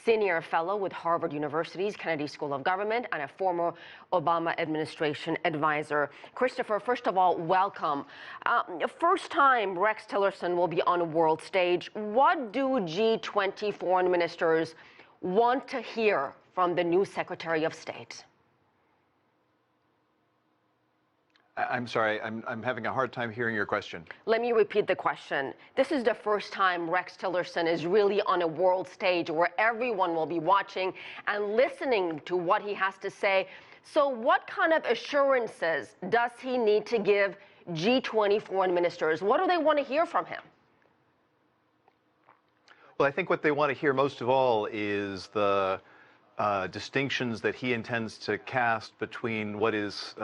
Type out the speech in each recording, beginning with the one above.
senior fellow with Harvard University's Kennedy School of Government and a former Obama administration advisor. Christopher, first of all, welcome. First time Rex Tillerson will be on a world stage. What do G20 foreign ministers want to hear from the new Secretary of State? I'm sorry, I'm having a hard time hearing your question. Let me repeat the question. This is the first time Rex Tillerson is really on a world stage where everyone will be watching and listening to what he has to say. So what kind of assurances does he need to give G20 foreign ministers? What do they want to hear from him? Well, I think what they want to hear most of all is the distinctions that he intends to cast between what is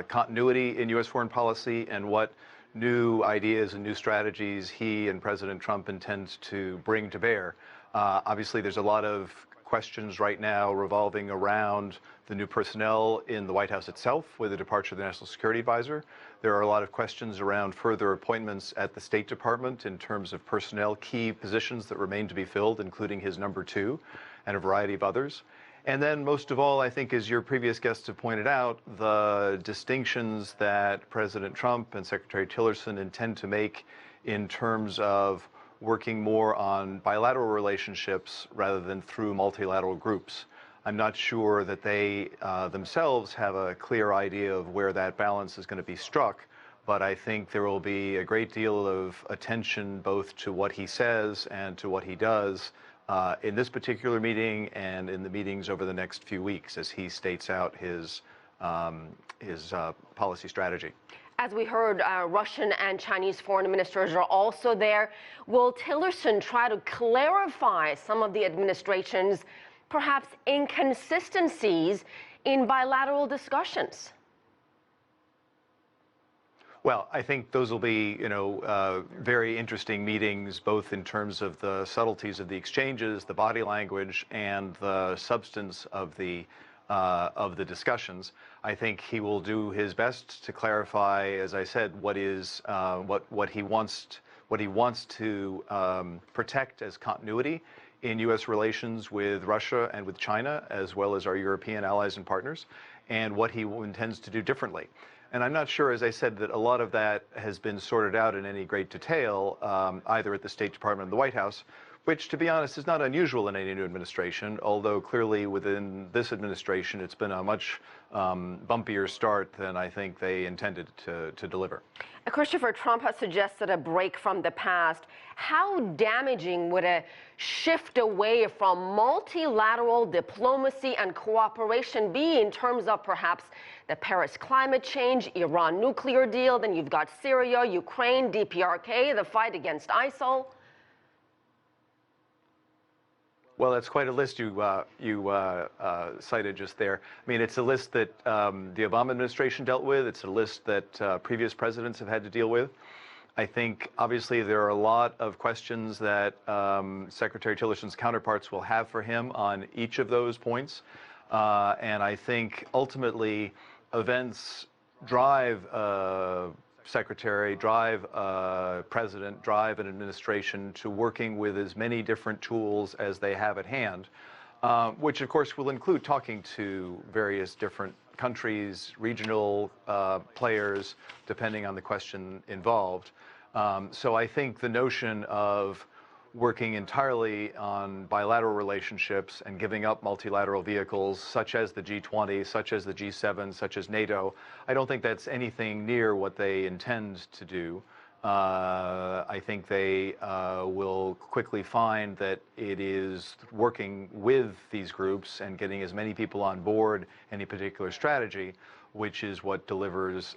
continuity in U.S. foreign policy and what new ideas and new strategies he and President Trump intend to bring to bear. Obviously, there's a lot of questions right now revolving around the new personnel in the White House itself with the departure of the National Security Advisor. There are a lot of questions around further appointments at the State Department in terms of personnel, key positions that remain to be filled, including his number 2 and a variety of others. And then most of all, I think, as your previous guests have pointed out, the distinctions that President Trump and Secretary Tillerson intend to make in terms of working more on bilateral relationships rather than through multilateral groups. I'm not sure that they themselves have a clear idea of where that balance is going to be struck, but I think there will be a great deal of attention both to what he says and to what he does in this particular meeting and in the meetings over the next few weeks as he states out his policy strategy. As we heard, Russian and Chinese foreign ministers are also there. Will Tillerson try to clarify some of the administration's perhaps inconsistencies in bilateral discussions? Well, I think those will be, very interesting meetings, both in terms of the subtleties of the exchanges, the body language, and the substance of the discussions. I think he will do his best to clarify, as I said, what he wants to protect as continuity in U.S. relations with Russia and with China, as well as our European allies and partners, and what he intends to do differently. And I'm not sure, as I said, that a lot of that has been sorted out in any great detail, either at the State Department or the White House, which, to be honest, is not unusual in any new administration, although clearly within this administration it's been a much bumpier start than I think they intended to deliver. Christopher, Trump has suggested a break from the past. How damaging would a shift away from multilateral diplomacy and cooperation be in terms of perhaps the Paris climate change, Iran nuclear deal, then you've got Syria, Ukraine, DPRK, the fight against ISIL? Well, that's quite a list you cited just there. I mean, it's a list that the Obama administration dealt with. It's a list that previous presidents have had to deal with. I think, obviously, there are a lot of questions that Secretary Tillerson's counterparts will have for him on each of those points. And I think, ultimately, events drive secretary, drive a president, drive an administration to working with as many different tools as they have at hand, which of course will include talking to various different countries, regional players, depending on the question involved. So I think the notion of working entirely on bilateral relationships and giving up multilateral vehicles such as the G20, such as the G7, such as NATO, I don't think that's anything near what they intend to do. I think they will quickly find that it is working with these groups and getting as many people on board any particular strategy, which is what delivers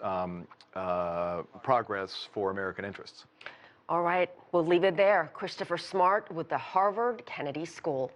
progress for American interests. All right, we'll leave it there. Christopher Smart with the Harvard Kennedy School.